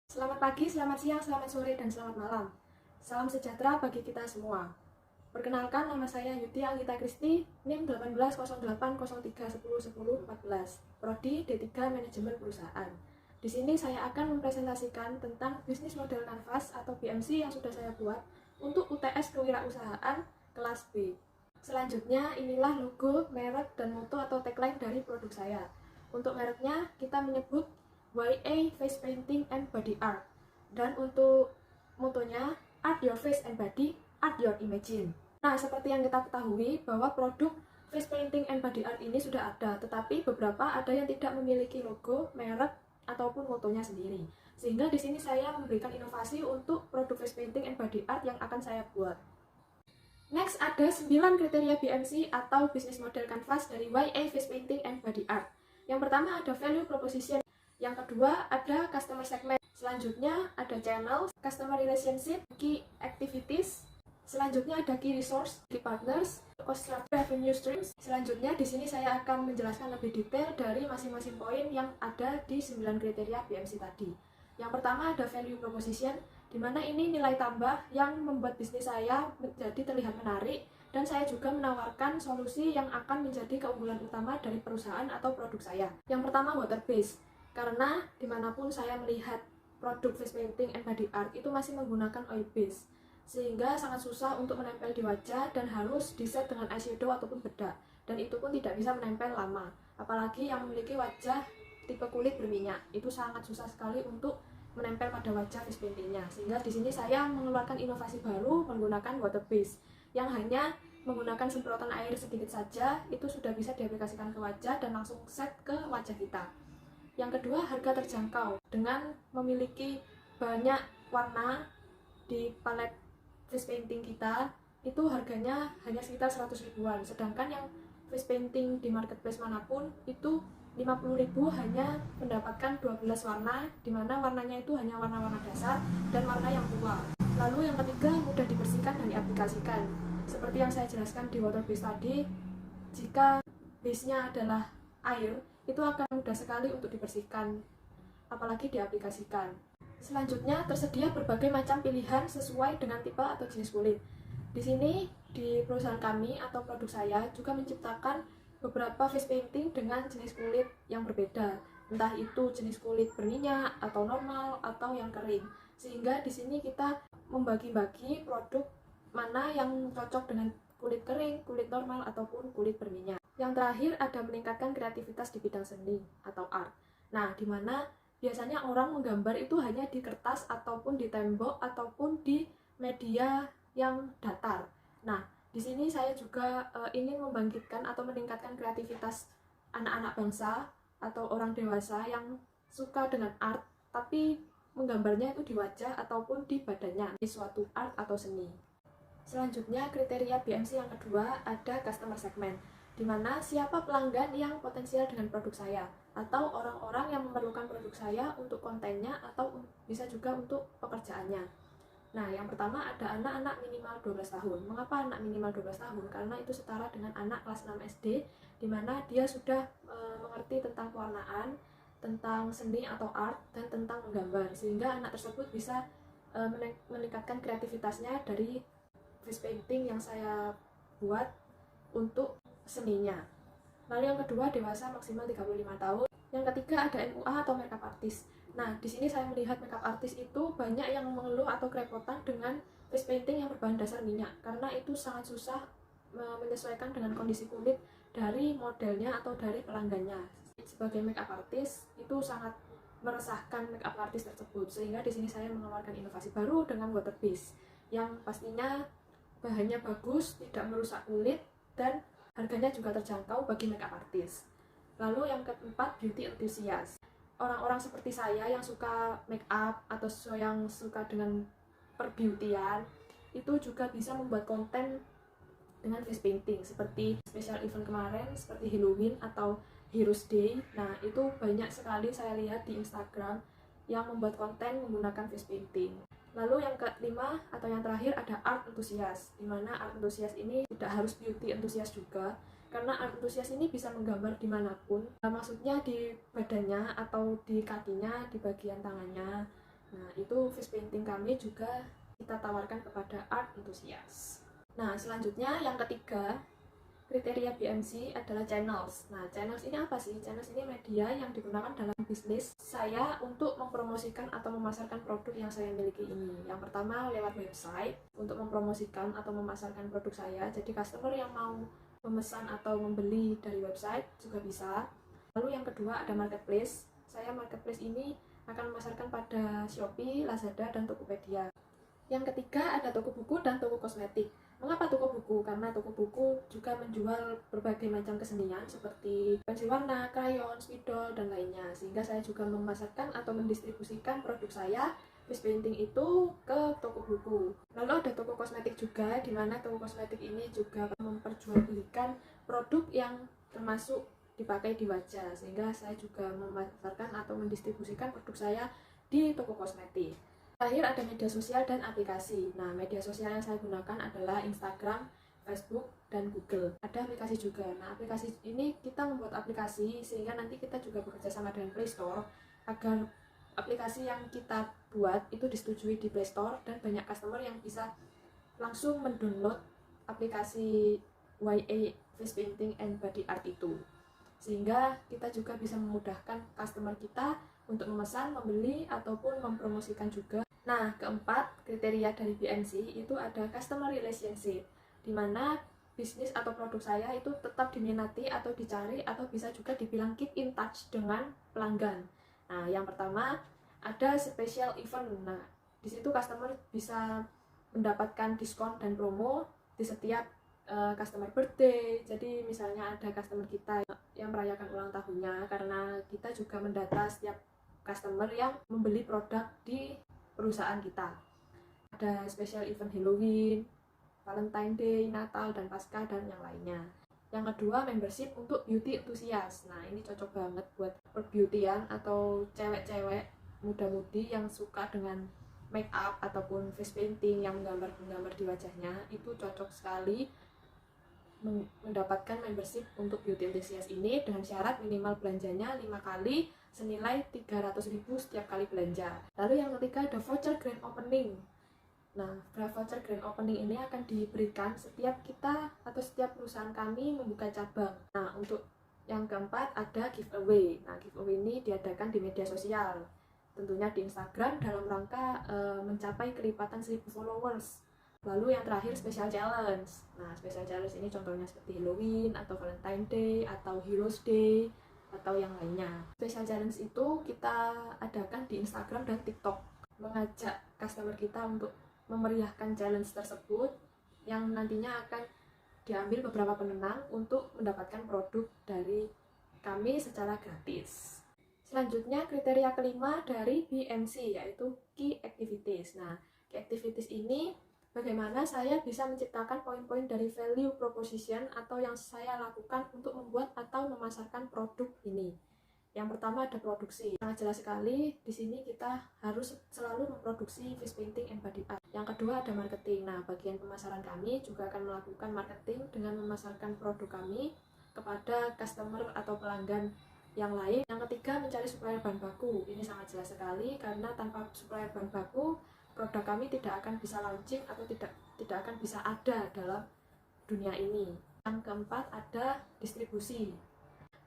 Selamat pagi, selamat siang, selamat sore, dan selamat malam. Salam sejahtera bagi kita semua. Perkenalkan, nama saya Yuti Anggita Kristi, NIM 180803101014, Prodi D3 Manajemen Perusahaan. Di sini saya akan mempresentasikan tentang bisnis model kanvas atau BMC yang sudah saya buat untuk UTS Kewirausahaan kelas B. Selanjutnya, inilah logo, merek, dan moto atau tagline dari produk saya. Untuk mereknya, kita menyebut YA Face Painting and Body Art. Dan untuk motonya, Art Your Face and Body, Art Your Imagine. Nah, seperti yang kita ketahui bahwa produk Face Painting and Body Art ini sudah ada, tetapi beberapa ada yang tidak memiliki logo, merek, ataupun motonya sendiri. Sehingga di sini saya memberikan inovasi untuk produk Face Painting and Body Art yang akan saya buat. Next, ada 9 kriteria BMC atau Business Model Canvas dari YA Face Painting and Body Art. Yang pertama ada Value Proposition. Yang kedua ada Customer Segment. Selanjutnya ada Channel, Customer Relationship, Key Activities. Selanjutnya ada Key Resource, Key Partners, Cost Structure, Revenue Streams. Selanjutnya di sini saya akan menjelaskan lebih detail dari masing-masing poin yang ada di 9 kriteria BMC tadi. Yang pertama ada Value Proposition, di mana ini nilai tambah yang membuat bisnis saya menjadi terlihat menarik, dan saya juga menawarkan solusi yang akan menjadi keunggulan utama dari perusahaan atau produk saya. Yang pertama water based, karena dimanapun saya melihat produk face painting and body art itu masih menggunakan oil base, sehingga sangat susah untuk menempel di wajah dan harus diset dengan eyeshadow ataupun bedak, dan itu pun tidak bisa menempel lama. Apalagi yang memiliki wajah tipe kulit berminyak, itu sangat susah sekali untuk menempel pada wajah face paintingnya. Sehingga di sini saya mengeluarkan inovasi baru menggunakan water base yang hanya menggunakan semprotan air sedikit saja, itu sudah bisa diaplikasikan ke wajah dan langsung set ke wajah kita. Yang kedua, harga terjangkau. Dengan memiliki banyak warna di palet face painting kita, itu harganya hanya sekitar 100 ribuan. Sedangkan yang face painting di marketplace manapun itu 50.000 hanya mendapatkan 12 warna, di mana warnanya itu hanya warna-warna dasar dan warna yang tua. Lalu yang ketiga, mudah dibersihkan dan diaplikasikan. Seperti yang saya jelaskan di water base tadi, jika base-nya adalah air, itu akan mudah sekali untuk dibersihkan, apalagi diaplikasikan. Selanjutnya, tersedia berbagai macam pilihan sesuai dengan tipe atau jenis kulit. Di sini, di perusahaan kami atau produk saya juga menciptakan beberapa face painting dengan jenis kulit yang berbeda, entah itu jenis kulit berminyak atau normal atau yang kering. Sehingga di sini kita membagi-bagi produk mana yang cocok dengan kulit kering, kulit normal ataupun kulit berminyak. Yang terakhir ada meningkatkan kreativitas di bidang seni atau art. Nah, di mana biasanya orang menggambar itu hanya di kertas ataupun di tembok ataupun di media yang datar. Nah, di sini saya juga ingin membangkitkan atau meningkatkan kreativitas anak-anak bangsa atau orang dewasa yang suka dengan art, tapi menggambarnya itu di wajah ataupun di badannya, di suatu art atau seni. Selanjutnya, kriteria BMC yang kedua ada customer segment, di mana siapa pelanggan yang potensial dengan produk saya, atau orang-orang yang memerlukan produk saya untuk kontennya atau bisa juga untuk pekerjaannya. Nah, yang pertama ada anak-anak minimal 12 tahun. Mengapa anak minimal 12 tahun? Karena itu setara dengan anak kelas 6 SD, di mana dia sudah mengerti tentang pewarnaan, tentang seni atau art, dan tentang menggambar, sehingga anak tersebut bisa meningkatkan kreativitasnya dari face painting yang saya buat untuk seninya. Lalu yang kedua, dewasa maksimal 35 tahun. Yang ketiga ada MUA atau makeup artist. Nah, di sini saya melihat makeup artist itu banyak yang mengeluh atau kerepotan dengan face painting yang berbahan dasar minyak, karena itu sangat susah menyesuaikan dengan kondisi kulit dari modelnya atau dari pelanggannya. Sebagai makeup artist itu sangat meresahkan makeup artist tersebut, sehingga di sini saya mengeluarkan inovasi baru dengan water base yang pastinya bahannya bagus, tidak merusak kulit, dan harganya juga terjangkau bagi makeup artist. Lalu yang keempat, beauty enthusiast. Orang-orang seperti saya yang suka make up atau yang suka dengan perbeautyan itu juga bisa membuat konten dengan face painting, seperti special event kemarin seperti Halloween atau Heroes Day. Nah, itu banyak sekali saya lihat di Instagram yang membuat konten menggunakan face painting. Lalu yang kelima atau yang terakhir ada art enthusiast, di mana art enthusiast ini tidak harus beauty enthusiast juga, karena art enthusiast ini bisa menggambar dimanapun, maksudnya di badannya atau di kakinya, di bagian tangannya. Nah, itu face painting kami juga kita tawarkan kepada art enthusiast. Nah, selanjutnya yang ketiga, kriteria BMC adalah channels. Nah, channels ini apa sih? Channels ini media yang digunakan dalam bisnis saya untuk mempromosikan atau memasarkan produk yang saya miliki ini. Yang pertama lewat website untuk mempromosikan atau memasarkan produk saya. Jadi customer yang mau memesan atau membeli dari website juga bisa. Lalu yang kedua ada marketplace. Saya marketplace ini akan memasarkan pada Shopee, Lazada, dan Tokopedia. Yang ketiga ada toko buku dan toko kosmetik. Mengapa toko buku? Karena toko buku juga menjual berbagai macam kesenian seperti pensil warna, krayon, spidol, dan lainnya. Sehingga saya juga memasarkan atau mendistribusikan produk saya, face painting itu ke toko buku. Lalu ada toko kosmetik juga, di mana toko kosmetik ini juga memperjualbelikan produk yang termasuk dipakai di wajah. Sehingga saya juga memasarkan atau mendistribusikan produk saya di toko kosmetik. Terakhir ada media sosial dan aplikasi. Nah, media sosial yang saya gunakan adalah Instagram, Facebook, dan Google. Ada aplikasi juga. Nah, aplikasi ini kita membuat aplikasi sehingga nanti kita juga bekerja sama dengan Play Store agar aplikasi yang kita buat itu disetujui di Play Store dan banyak customer yang bisa langsung mendownload aplikasi YA Face Painting and Body Art itu. Sehingga kita juga bisa memudahkan customer kita untuk memesan, membeli, ataupun mempromosikan juga. Nah, keempat, kriteria dari BMC itu ada customer relationship, di mana bisnis atau produk saya itu tetap diminati atau dicari atau bisa juga dibilang keep in touch dengan pelanggan. Nah, yang pertama ada special event. Nah, di situ customer bisa mendapatkan diskon dan promo di setiap customer birthday. Jadi misalnya ada customer kita yang merayakan ulang tahunnya, karena kita juga mendata setiap customer yang membeli produk di perusahaan kita. Ada special event Halloween, Valentine Day, Natal, dan Paskah, dan yang lainnya. Yang kedua, membership untuk beauty enthusiast. Nah, ini cocok banget buat perbeautyan atau cewek-cewek muda-mudi yang suka dengan make up ataupun face painting yang menggambar di wajahnya. Itu cocok sekali mendapatkan membership untuk beauty enthusiast ini dengan syarat minimal belanjanya 5 kali senilai 300.000 setiap kali belanja. Lalu yang ketiga ada voucher grand opening. Nah, voucher grand opening ini akan diberikan setiap kita atau setiap perusahaan kami membuka cabang. Nah, untuk yang keempat ada giveaway. Nah, giveaway ini diadakan di media sosial, tentunya di Instagram dalam rangka mencapai kelipatan 1.000 followers. Lalu yang terakhir special challenge. Nah, special challenge ini contohnya seperti Halloween atau Valentine Day atau Heroes Day atau yang lainnya. Special challenge itu kita adakan di Instagram dan TikTok, mengajak customer kita untuk memeriahkan challenge tersebut yang nantinya akan diambil beberapa pemenang untuk mendapatkan produk dari kami secara gratis. Selanjutnya kriteria kelima dari BMC yaitu Key Activities. Nah, Key Activities ini bagaimana saya bisa menciptakan poin-poin dari value proposition atau yang saya lakukan untuk membuat atau memasarkan produk ini. Yang pertama ada produksi. Sangat jelas sekali di sini kita harus selalu memproduksi face painting and body art. Yang kedua ada marketing. Nah, bagian pemasaran kami juga akan melakukan marketing dengan memasarkan produk kami kepada customer atau pelanggan yang lain. Yang ketiga mencari supplier bahan baku. Ini sangat jelas sekali karena tanpa supplier bahan baku produk kami tidak akan bisa launching atau tidak akan bisa ada dalam dunia ini. Yang keempat ada distribusi,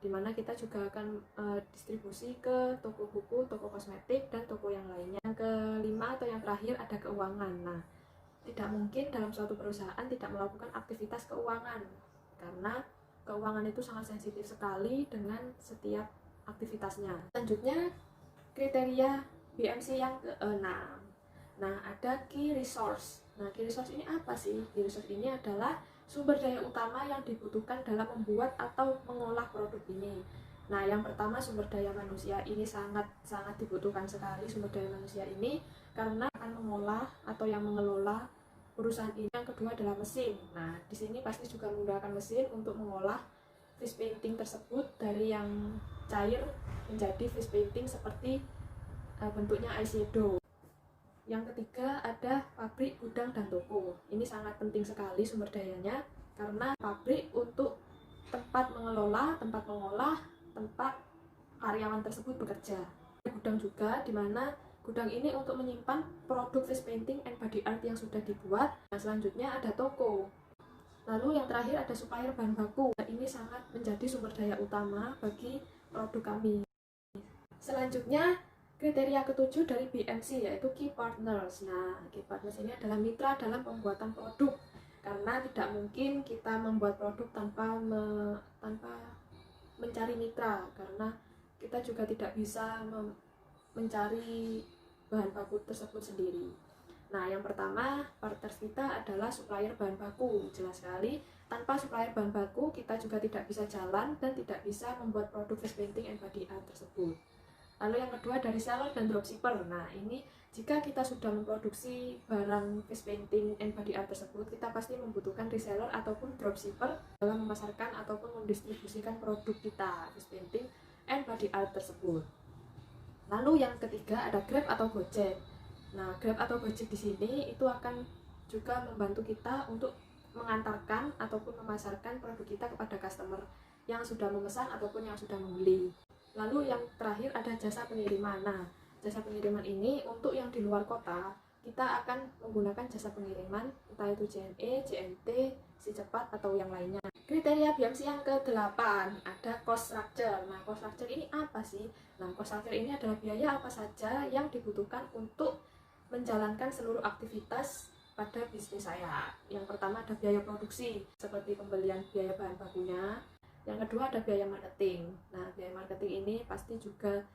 di mana kita juga akan distribusi ke toko buku, toko kosmetik, dan toko yang lainnya. Yang kelima atau yang terakhir ada keuangan. Nah, tidak mungkin dalam suatu perusahaan tidak melakukan aktivitas keuangan karena keuangan itu sangat sensitif sekali dengan setiap aktivitasnya. Selanjutnya kriteria BMC yang keenam. Nah, ada key resource. Nah, key resource ini apa sih? Key resource ini adalah sumber daya utama yang dibutuhkan dalam membuat atau mengolah produk ini. Nah, yang pertama sumber daya manusia. Ini sangat dibutuhkan sekali sumber daya manusia ini karena akan mengolah atau yang mengelola perusahaan ini. Yang kedua adalah mesin. Nah, di sini pasti juga menggunakan mesin untuk mengolah face painting tersebut dari yang cair menjadi face painting seperti bentuknya eyeshadow. Yang ketiga ada pabrik, gudang, dan toko. Ini sangat penting sekali sumber dayanya karena pabrik untuk tempat mengelola, tempat mengolah, tempat karyawan tersebut bekerja. Gudang juga di mana Gudang ini untuk menyimpan produk face painting and body art yang sudah dibuat. Nah, selanjutnya ada toko. Lalu yang terakhir ada supplier bahan baku. Nah, ini sangat menjadi sumber daya utama bagi produk kami. Selanjutnya, kriteria ketujuh dari BMC yaitu Key Partners. Nah, Key Partners ini adalah mitra dalam pembuatan produk. Karena tidak mungkin kita membuat produk tanpa mencari mitra, karena kita juga tidak bisa mencari bahan baku tersebut sendiri. Nah, yang pertama, partners kita adalah supplier bahan baku. Jelas sekali, tanpa supplier bahan baku, kita juga tidak bisa jalan dan tidak bisa membuat produk face painting and body art tersebut. Lalu yang kedua dari seller dan dropshipper. Nah, ini jika kita sudah memproduksi barang face painting and body art tersebut, kita pasti membutuhkan reseller ataupun dropshipper dalam memasarkan ataupun mendistribusikan produk kita, face painting and body art tersebut. Lalu yang ketiga ada Grab atau Gojek. Nah, Grab atau Gojek di sini itu akan juga membantu kita untuk mengantarkan ataupun memasarkan produk kita kepada customer yang sudah memesan ataupun yang sudah membeli. Lalu yang terakhir ada jasa pengiriman. Nah, jasa pengiriman ini untuk yang di luar kota, kita akan menggunakan jasa pengiriman, entah itu JNE, JNT, Si Cepat, atau yang lainnya. Kriteria BMC yang ke-8 ada cost structure. Nah, cost structure ini apa sih? Nah, cost structure ini adalah biaya apa saja yang dibutuhkan untuk menjalankan seluruh aktivitas pada bisnis saya. Yang pertama ada biaya produksi, seperti pembelian biaya bahan bakunya. Yang kedua ada biaya marketing. Nah, biaya marketing ini pasti juga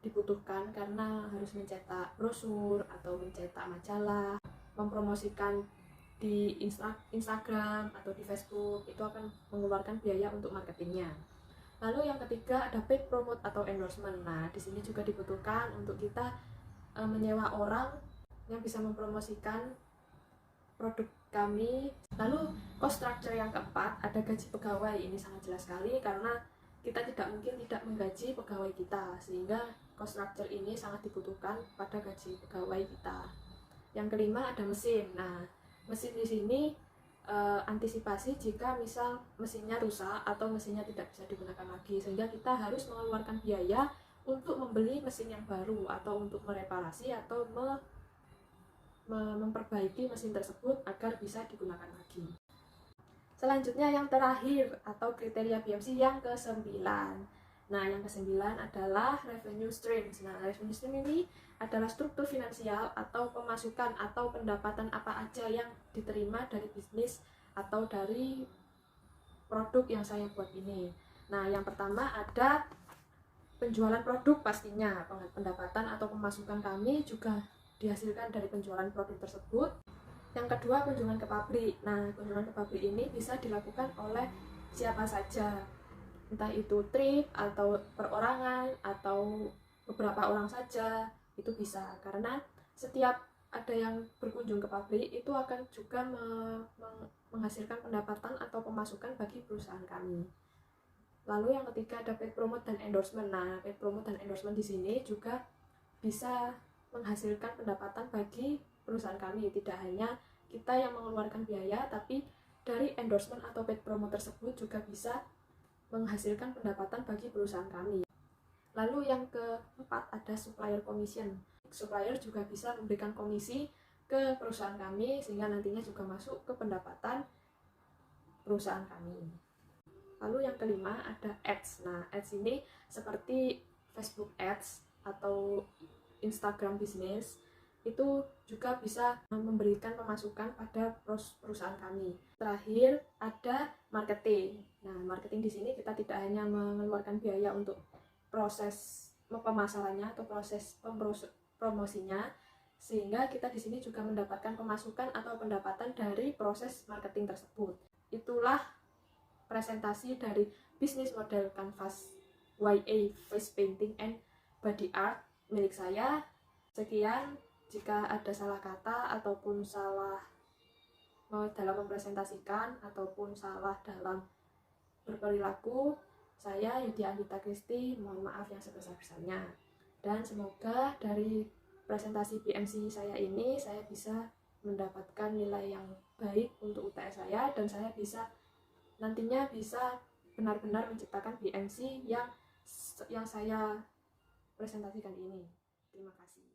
dibutuhkan karena harus mencetak brosur atau mencetak majalah, mempromosikan di Instagram atau di Facebook, itu akan mengeluarkan biaya untuk marketingnya. Lalu yang ketiga ada paid promote atau endorsement. Nah, di sini juga dibutuhkan untuk kita menyewa orang yang bisa mempromosikan produk kami. Lalu cost structure yang keempat ada gaji pegawai. Ini sangat jelas sekali karena kita tidak mungkin tidak menggaji pegawai kita, sehingga cost structure ini sangat dibutuhkan pada gaji pegawai kita. Yang kelima ada mesin. Nah, mesin di sini antisipasi jika misal mesinnya rusak atau mesinnya tidak bisa digunakan lagi, sehingga kita harus mengeluarkan biaya untuk membeli mesin yang baru atau untuk mereparasi atau memperbaiki mesin tersebut agar bisa digunakan lagi. Selanjutnya yang terakhir atau kriteria BMC yang ke-9. Nah, yang ke-9 adalah revenue streams. Nah, revenue stream ini adalah struktur finansial atau pemasukan atau pendapatan apa aja yang diterima dari bisnis atau dari produk yang saya buat ini. Nah, yang pertama ada penjualan produk pastinya. Pendapatan atau pemasukan kami juga dihasilkan dari penjualan produk tersebut. Yang kedua, kunjungan ke pabrik. Nah, kunjungan ke pabrik ini bisa dilakukan oleh siapa saja, entah itu trip atau perorangan atau beberapa orang saja, itu bisa. Karena setiap ada yang berkunjung ke pabrik itu akan juga menghasilkan pendapatan atau pemasukan bagi perusahaan kami. Lalu yang ketiga ada paid promote dan endorsement. Nah, paid promote dan endorsement di sini juga bisa menghasilkan pendapatan bagi perusahaan kami. Tidak hanya kita yang mengeluarkan biaya, tapi dari endorsement atau paid promote tersebut juga bisa menghasilkan pendapatan bagi perusahaan kami. Lalu yang keempat ada supplier commission. Supplier juga bisa memberikan komisi ke perusahaan kami sehingga nantinya juga masuk ke pendapatan perusahaan kami. Lalu yang kelima ada ads. Nah, ads ini seperti Facebook ads atau Instagram business, itu juga bisa memberikan pemasukan pada perusahaan kami. Terakhir ada marketing. Nah, marketing di sini kita tidak hanya mengeluarkan biaya untuk proses pemasarannya atau proses promosinya, sehingga kita di sini juga mendapatkan pemasukan atau pendapatan dari proses marketing tersebut. Itulah presentasi dari bisnis model kanvas YA Face Painting and Body Art milik saya. Sekian, jika ada salah kata ataupun salah dalam mempresentasikan ataupun salah dalam berperilaku, saya Yudi Anggita Kristi mohon maaf yang sebesar-besarnya. Dan semoga dari presentasi BMC saya ini saya bisa mendapatkan nilai yang baik untuk UTS saya, dan saya bisa nantinya bisa benar-benar menciptakan BMC yang saya presentasikan ini. Terima kasih.